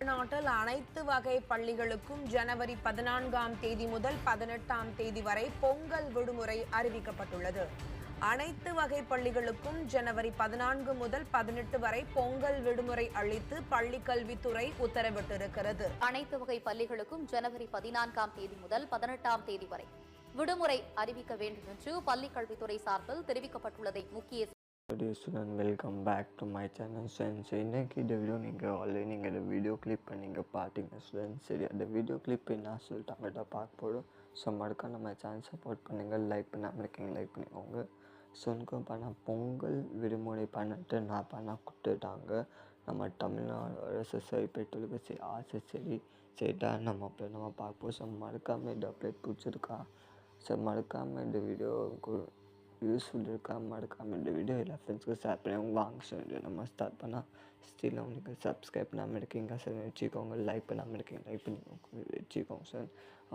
தமிழ்நாட்டில் அனைத்து வகை பள்ளிகளுக்கும் ஜனவரி 14ஆம் தேதி முதல் 18ஆம் தேதி வரை பொங்கல் விடுமுறை அறிவிக்கப்பட்டுள்ளது. அனைத்து வகை பள்ளிகளுக்கும் ஜனவரி 14 முதல் 18 வரை பொங்கல் விடுமுறை அளித்து பள்ளிக்கல்வித்துறை உத்தரவிட்டிருக்கிறது. அனைத்து வகை பள்ளிகளுக்கும் ஜனவரி 14ஆம் தேதி முதல் 18ஆம் தேதி வரை விடுமுறை அறிவிக்க வேண்டும் என்று பள்ளிக்கல்வித்துறை சார்பில் தெரிவிக்கப்பட்டுள்ளதை முக்கிய student welcome back to my channel students. இன்றைக்கி இந்த வீடியோ நீங்கள் ஆல்ரெடி நீங்கள் இந்த வீடியோ கிளிப் நீங்கள் பார்த்தீங்க ஸ்டூடெண்ட்ஸ். சரி, அந்த வீடியோ கிளிப் என்ன சொல்லிட்டாங்கள்ட்ட பார்க்க போகிறோம். ஸோ மறக்காம நம்ம சேனல் சப்போர்ட் பண்ணுங்கள். லைக் பண்ணாமல் இருக்கீங்க, லைக் பண்ணிக்கோங்க. ஸோ எனக்கு பண்ணால் பொங்கல் விடுமுறை பண்ணிட்டு நான் பண்ணால் கொடுத்துட்டாங்க. நம்ம தமிழ்நாடு அரசு பெற்றோருக்கு ஆசை சரிடா நம்ம அப்புறம் நம்ம பார்ப்போம். ஸோ மறக்காமல் இந்த அப்டேட் பிடிச்சிருக்கா? ஸோ மறக்காமல் இந்த வீடியோ யூஸ்ஃபுல் இருக்கா? மறக்காமல் இந்த வீடியோ எல்லா ஃப்ரெண்ட்ஸ்க்கும் ஷேர் பண்ணி அவங்க வாங்க சொல்லி நம்ம ஸ்டார்ட் பண்ணால் ஸ்டில் உங்களுக்கு சப்ஸ்கிரைப் பண்ணாமல் இருக்கீங்க சார் வச்சுக்கோங்க. லைக் பண்ணாமல் இருக்கீங்க, லைக் பண்ணி வச்சுக்கோங்க சார்.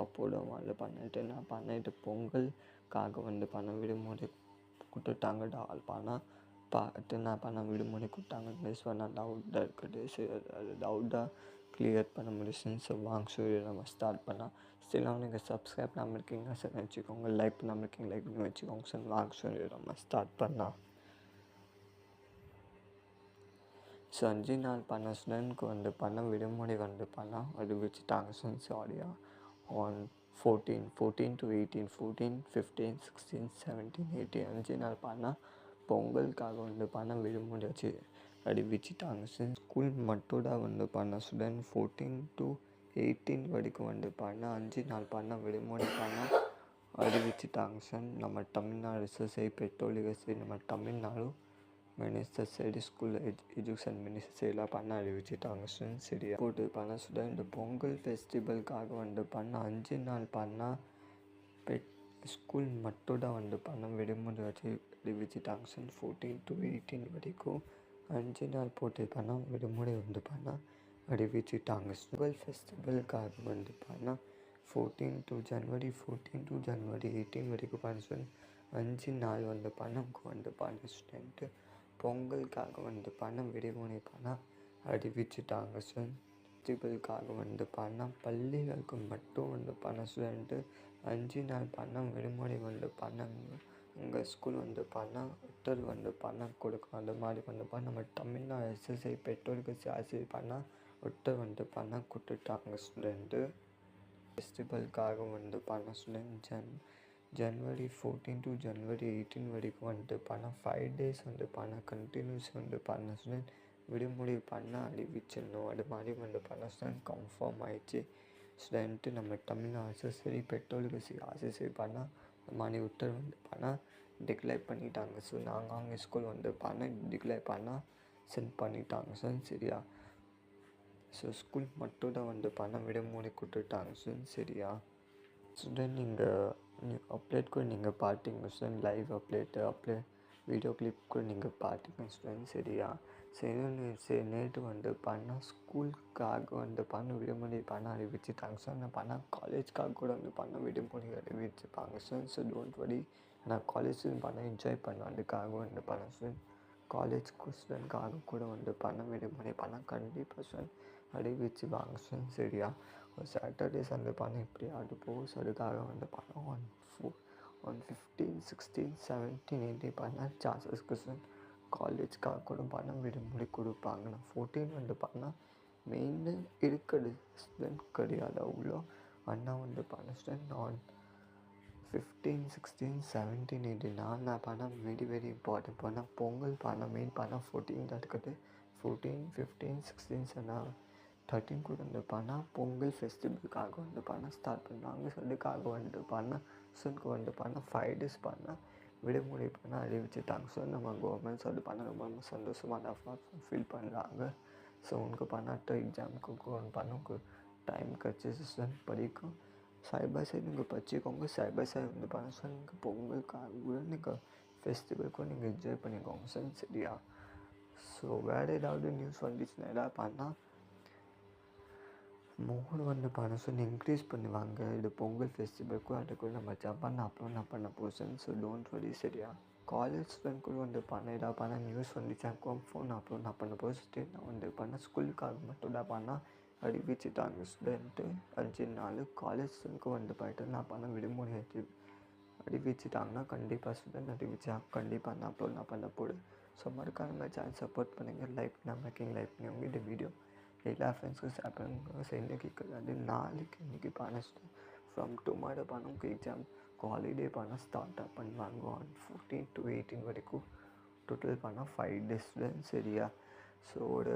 அப்போது வந்து பண்ணிட்டு பொங்கலுக்காக வந்து பணம் விடுமுறை கொடுத்துட்டாங்க. பணம் பார்த்து நான் பணம் விடுமுறை கொடுத்தாங்க. மிஸ் பண்ணால் டவுட்டாக இருக்குது. சரி, அது டவுட்டாக கிளியர் பண்ண முடியும். ஸோ வாங்க சொல்லி நம்ம ஸ்டார்ட் பண்ணால் ஸ்டில் நீங்கள் சப்ஸ்கிரைப் பண்ணாமல் இருக்கீங்க சார் வச்சுக்கோங்க. லைக் பண்ணாமல் இருக்கீங்க, லைக் பண்ணி வச்சுக்கோங்க சார். வாங்க சொல்லி நம்ம ஸ்டார்ட் பண்ணால் ஸோ 5 நாள் பண்ண ஸ்டூடெண்ட்க்கு வந்து பணம் விடுமுறை வந்து பணம் அறிவிச்சுட்டாங்க சார். சாரியா ஆன் 14 to 18, 14, 15, 16, 17, 18 5 நாள் பண்ணால் பொங்கலுக்காக வந்து பணம் விடுமுறை வச்சு அறிவிச்சிட்டாங்க சார். ஸ்கூல் மட்டும் தான் வந்து பண்ண ஸ்டூடெண்ட் 14 to 18 வரைக்கும் வந்து பண்ண 5 நாள் பண்ண விடுமுறை பண்ண அறிவிச்சிட்டாங்க சார். நம்ம தமிழ்நாடு பெட்ரோலியர் நம்ம Tamil Nadu minister side school education minister சைடெலாம் பண்ண அறிவிச்சிட்டாங்க சார். சரியா போட்டு பண்ண ஸ்டூடெண்ட் இந்த பொங்கல் ஃபெஸ்டிவலுக்காக வந்து பண்ண 5 நாள் பண்ணால் ஸ்கூல் மட்டும் தான் வந்து பணம் விடுமுறை வச்சு அறிவிச்சிட்டாங்க சார். 14 to 18 வரைக்கும் 5 நாள் போட்டு பணம் விடுமுறை வந்து பண்ணால் அறிவிச்சிட்டாங்க. பொங்கல் ஃபெஸ்டிவலுக்காக வந்து பண்ணால் 14 to January 18 வரைக்கும் பண்ண ஸ்டூடெண்ட் 5 நாள் வந்து பணம்க்கு வந்து பண்ண ஸ்டூடெண்ட்டு பொங்கலுக்காக வந்து பணம் விடுமுறை பண்ணால் அறிவிச்சிட்டாங்க சார். ஃபெஸ்டிவலுக்காக வந்து பண்ணால் பள்ளிகளுக்கு மட்டும் வந்து பண்ண ஸ்டூடெண்ட்டு 5 நாள் பணம் விடுமுறை வந்து பண்ணாங்க. உங்கள் ஸ்கூல் வந்து பண்ணால் உத்தரவு வந்து பணம் கொடுக்கும். அந்த மாதிரி வந்து பண்ண நம்ம தமிழ்நாடு எஸ்எஸ்ஐ பெற்றோருக்கு ஆசை பண்ணால் உத்தரவு வந்து பணம் கொடுத்துட்டாங்க ஸ்டூடெண்ட்டு. ஃபெஸ்டிவலுக்காக வந்து பண்ண ஸ்டூடெண்ட் ஜனவரி 14 to January 18 வரைக்கும் வந்து பண்ண 5 days வந்து பண்ண கண்டினியூஸ் வந்து பண்ண ஸ்டூடெண்ட் விடுமுறை பண்ண அறிவிச்சிடணும். அது மாதிரி வந்து பண்ண ஸ்டூடெண்ட் கன்ஃபார்ம் ஆயிடுச்சு ஸ்டூடெண்ட்டு. நம்ம தமிழ்நாடு பெட்ரோலுக்கு ஆசை பண்ணால் இந்த மாதிரி உத்தரவு வந்து பண்ணால் டிக்ளேர் பண்ணிட்டாங்க. ஸோ நாங்கள் அங்கே ஸ்கூல் வந்து பண்ண டிக்ளேர் பண்ணால் சென்ட் பண்ணிட்டாங்க சார். சரியா ஸோ ஸ்கூல் மட்டும் தான் வந்து பணம் விடுமுறை கொடுத்துட்டாங்க சார். சரியா ஸ்டூடெண்ட் நீங்கள் அப்டேட் கூட நீங்கள் பார்த்தீங்க student. Live update video clip கூட நீங்கள் பார்த்தீங்க ஸ்டூடெண்ட். சரியா சரி நேற்று வந்து பண்ணால் ஸ்கூலுக்காக வந்து பண்ண விடுமுறை பண்ண அறிவிச்சுட்டாங்க சார். நான் பண்ணால் காலேஜ்க்காக கூட வந்து பண்ண விடுமுறை அறிவிச்சுப்பாங்க சார். ஸோ டோன்ட் வரி, நான் காலேஜில் பண்ண என்ஜாய் பண்ண அதுக்காக வந்து பண்ண ஸ்டூடெண்ட் காலேஜ் ஸ்டூடெண்ட்காக கூட வந்து பண்ண விடுமுறை பண்ண கண்டிப்பாக ஸ்டூடெண்ட் அறிவிச்சு வாங்க ஸ்டூடெண்ட். சரியா ஒரு சாட்டர்டே சண்டே பண்ண இப்படி ஆடு போகும். ஸோ அதுக்காக வந்து பண்ணோம் 15, 16, 17, 18 பண்ணால் சான்சஸ்க்கு ஸ்டூடெண்ட் காலேஜ்க்காக கூட பணம் விடுமுறை கொடுப்பாங்க. நான் 14 வந்து பண்ணால் மெயின் இருக்கிறது ஸ்டூடெண்ட் கிடையாது அவ்வளோ. அண்ணா வந்து பண்ண ஸ்டூடெண்ட் நான் 15, 16, 17, 18 நான் பணம் வெரி இம்பார்ட்டன்ட் பண்ணால் பொங்கல் பண்ண மெயின் பண்ணால் 14 தான் இருக்குது. 14, 15, 16 13 கூட வந்து பண்ணால் பொங்கல் ஃபெஸ்டிவலுக்காக வந்து பண்ண ஸ்டார்ட் பண்ணுறாங்க. ஸோ அதுக்காக வந்து பண்ணால் ஸ்டூடெண்ட்க்கு வந்து பண்ணால் 5 days பண்ணால் விடுமுறை பண்ண அறிவிச்சுட்டாங்க. ஸோ நம்ம கவர்மெண்ட் சொல்லி பண்ண ரொம்ப சந்தோஷமாக ஃபீல் பண்ணுறாங்க. ஸோ உனக்கு பண்ணாட்ட எக்ஸாமுக்கு பண்ண டைம் கிடச்சிச்சு ஸ்டூடெண்ட் படிக்கும். சைட் பை சைடு நீங்கள் படிச்சுக்கோங்க. சைட் பை சைடு வந்து பண்ண சார் நீங்கள் பொங்கலுக்காக கூட நீங்கள் ஃபெஸ்டிவலுக்கும் நீங்கள் என்ஜாய் பண்ணிக்கோங்க சார். சரியா ஸோ வேறு ஏதாவது நியூஸ் வந்துச்சுன்னா எதாவது பண்ணால் மோர் வந்து பண்ண சொல்லி இன்க்ரீஸ் பண்ணுவாங்க. இது பொங்கல் ஃபெஸ்டிவலுக்கும் அதுக்குள்ள நம்ம ஜப்பான் அப்லோட் பண்ண போகிறேன். So don't worry. சரியா காலேஜ் ஸ்டூடெண்ட் கூட வந்து ஏதாவது பண்ண நியூஸ் வந்துச்சா ஃபோன் அப்லோட் பண்ண போகிறேன். நான் வந்து பண்ண ஸ்கூலுக்காக மட்டும் தான் பண்ணால் அறிவிச்சிட்டாங்க ஸ்டூடெண்ட்டு 5 நாள் காலேஜுக்கு வந்து போயிட்டு நான் பண்ண விடுமுறை அறிவிச்சிட்டாங்கன்னா கண்டிப்பாக ஸ்டூடெண்ட் அறிவிச்சா கண்டிப்பாக நான் அப்லோட் நான் பண்ண போடு. ஸோ மறக்காம நம்ம சேனல் சப்போர்ட் பண்ணுங்கள். லைக் நான் மேக்கிங் லைக் பண்ணி உங்கள்கிட்ட வீடியோ எல்லா ஃப்ரெண்ட்ஸ்க்கும் ஷேர் பண்ணுங்க. ஸோ இன்றைக்கி கிடையாது நாளைக்கு இன்றைக்கி பண்ண ஃப்ரம் டுமாரோ பண்ண உங்களுக்கு எக்ஸாம் ஹாலிடே பண்ண ஸ்டார்ட் பண்ணுவாங்க on 14 to 18 வரைக்கும் டோட்டல் பண்ணால் 5 days சரியா. ஸோ ஒரு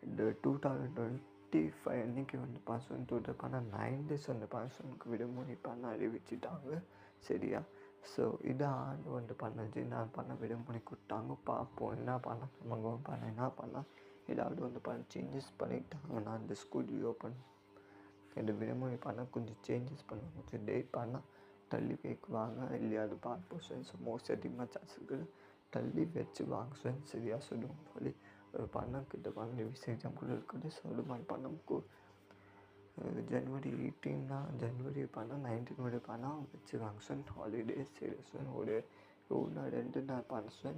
இந்த 2025 அன்றைக்கி வந்து பாசன் டோட்டல் பண்ணால் 9 days வந்து பாசனுக்கு விடுமுறை பண்ண அறிவிச்சிட்டாங்க சரியா. ஸோ இதை ஆண்டு வந்து பண்ணது நான் பண்ண விடுமுறை கொடுத்தாங்க. பார்ப்போம் என்ன பண்ணலாம், நம்ம பண்ண என்ன பண்ணலாம். ஏதாவது வந்து பண்ண சேஞ்சஸ் பண்ணிட்டாங்கன்னா இந்த ஸ்கூல் ரீஓப்பன் இந்த விடுமுறை பண்ணால் கொஞ்சம் சேஞ்சஸ் பண்ணுவாங்க. கொஞ்சம் டேட் பண்ணால் தள்ளி வைக்குவாங்க இல்லையா அது பார்ப்போம். ஸோ மோஸ்ட் அதிகமாக சான்ஸுக்கு தள்ளி வச்சுவாங்க சரியா. சொல்லுவோம் சொல்லி பண்ணக்கிட்ட பண்ண ரிவிஸ் எக்ஸாம் கூட இருக்குது. ஸோ அது மாதிரி பண்ணமுக்கு ஜனவரி 18 ஜனவரி பண்ணால் 19 வரை பண்ணால் வச்சுவாங்க ஹாலிடே சரி. ஒரு 2 நாள் பண்ண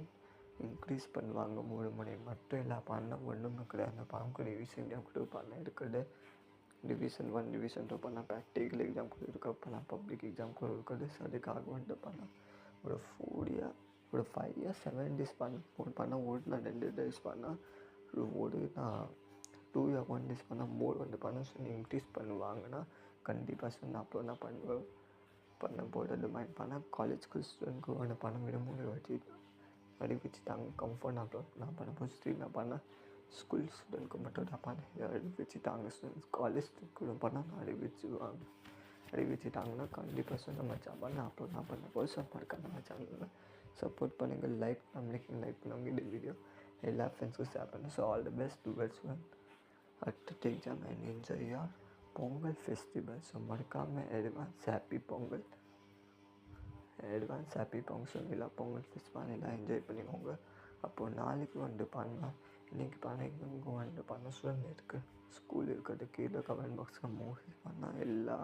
இன்க்ரீஸ் பண்ணுவாங்க 3 மணி மட்டும் இல்லை பண்ண ஒன்றுமே கிடையாது. அந்த பணம் ரிவிஸ் எக்ஸாம் கூட பண்ண இருக்குது. டிவிஷன் 1 டிவிஷன் 2 பண்ணால் ப்ராக்டிக்கல் எக்ஸாம் கூட இருக்க பண்ணால் பப்ளிக் எக்ஸாம் கூட இருக்குது. ஸோ அதுக்காக வந்துட்டு பண்ணால் ஒரு 5 years 7 days பண்ணால் ஒரு நான் 2 days பண்ணால் ஒரு நான் 2 year 1 days பண்ணால் மோர் வந்து பண்ண இன்க்ரீஸ் பண்ணுவாங்கன்னா கண்டிப்பாக அப்புறம் நான் பண்ண போகிறது மாதிரி பண்ணால் காலேஜ் ஸ்டூடெண்ட்க்கு வந்து பண்ண விடுமுறை அறிவிச்சுட்டாங்க. கம்ஃபர்ட் அப்புறம் நான் பண்ண போச்சு நான் பண்ணேன் ஸ்கூல் ஸ்டூடெண்ட்க்கு மட்டும் நான் பண்ண அறிவிச்சுட்டாங்க. ஸ்டூடெண்ட்ஸ் காலேஜ் கூட பண்ணால் நான் அறிவிச்சுட்டாங்கன்னா கண்டிப்பாக நம்ம பண்ண அப்புறம் நான் பண்ண போது மறக்காம நம்ம சேனலில் சப்போர்ட் பண்ணுங்கள். லைக் நம்மளுக்கு லைக் பண்ணுவாங்க இந்த வீடியோ எல்லா ஃப்ரெண்ட்ஸ்க்கும் ஷேர் பண்ணுங்கள். So all the best dwells அடுத்த எக்ஸாம் அண்ட் என்ஜாய் யார் பொங்கல் ஃபெஸ்டிவல். ஸோ மறக்காமல் அட்வான்ஸ் ஹாப்பி பொங்கல் சொல்லலாம். பொங்கல் ஃபெஸ்டிவல் எல்லாம் என்ஜாய் பண்ணிக்கோங்க. அப்போது நாளைக்கு வந்து பண்ணலாம் இன்றைக்கி பண்ண வந்து பண்ண ஸ்டூடெண்ட் இருக்குது ஸ்கூல் இருக்கிறது கீழே கமெண்ட் பாக்ஸில் மோஸ்ட்லி பண்ணால் எல்லா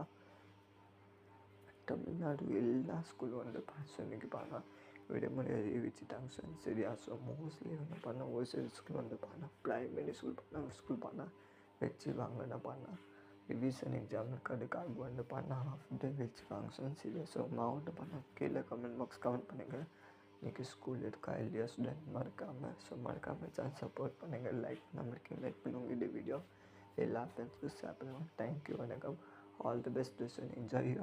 தமிழ்நாடு எல்லா ஸ்கூல் வந்து இன்றைக்கி பண்ணால் விடுமுறை அறிவிச்சிட்டாங்க சரியா. ஸோ மோஸ்ட்லி வந்து பண்ண ஒரு சில ஸ்கூல் வந்து பண்ணால் ப்ரைமரி ஸ்கூல் பண்ணால் வச்சுவாங்கன்னா பண்ணால் ரிவிஷன் எக்ஸாம் அதுக்காக வந்து பண்ணால் ஹாஃப் டே வச்சுவாங்க சரியா. ஸோ மாவட்டம் பண்ணால் கீழே கமெண்ட் பாக்ஸ் கமெண்ட் பண்ணுங்கள் இன்றைக்கி ஸ்கூல் இருக்கா இல்லையா ஸ்டூடெண்ட் மறக்காமல் சேனல் சப்போர்ட் பண்ணுங்கள். லைக் நம்மளுக்கு லைக் பண்ணுவோங்க இந்த வீடியோ எல்லா ஃப்ரெண்ட்ஸுக்கும் ஷேர் பண்ணுவோம். தேங்க்யூ வணக்கம். All the best to enjoy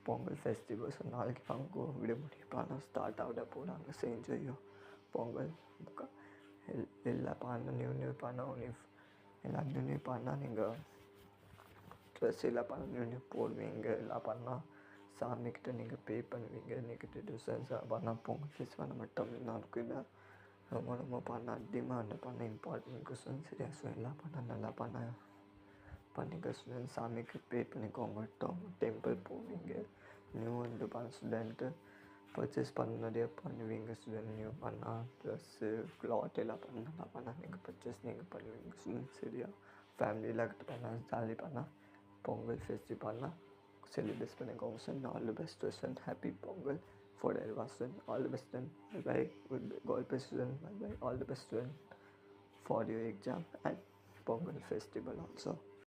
Pongal festival. So நாளைக்கு வாங்க விடுமுறை பண்ணால் ஸ்டார்ட் ஆகிட போகிறாங்க. ஸோ என்ஜாய் பொங்கல் எல்லா பண்ண நியூ பண்ணோம் எல்லா நியூ பண்ணால் நீங்கள் ட்ரெஸ் எல்லாம் பண்ண நியூ போடுவீங்க எல்லாம் பண்ணால் சாமிக்கிட்ட நீங்கள் பே பண்ணுவீங்க. இன்றைக்கிட்ட டியூசன்ஸ் பண்ணால் பொங்கல் ஃபெஸ்டிவல் நம்ம தமிழ்நாடுக்கு இல்லை ரொம்ப பண்ண அதிகமாக அந்த பண்ண இம்பார்ட்டன்ட் கொஸ்டின் சரியா. ஸோ எல்லாம் பண்ணால் நல்லா பண்ணிக்க ஸ்டூடெண்ட் சாமிக்கு பே பண்ணிக்கோங்க. டெம்பிள் போவீங்க நியூ வந்து பண்ண ஸ்டூடெண்ட்டு பர்ச்சேஸ் நிறைய பண்ணுவீங்க ஸ்டூடெண்ட் நியூ பண்ணால் ட்ரெஸ்ஸு கிளாத் எல்லாம் பண்ணால் நீங்கள் பர்ச்சேஸ் பண்ணுவீங்க ஸ்டூடெண்ட் சரியா. ஃபேமிலியில் கிட்ட பண்ணால் ஜாலி பண்ணால் பொங்கல் ஃபெஸ்டிவல் பண்ணால் செலிப்ரேட் பண்ணிக்கோங்க student. All the best student happy Pongal for everyone student. All the best student. Bye bye. God bless student. Bye bye. All the best student for your exam and Pongal festival also.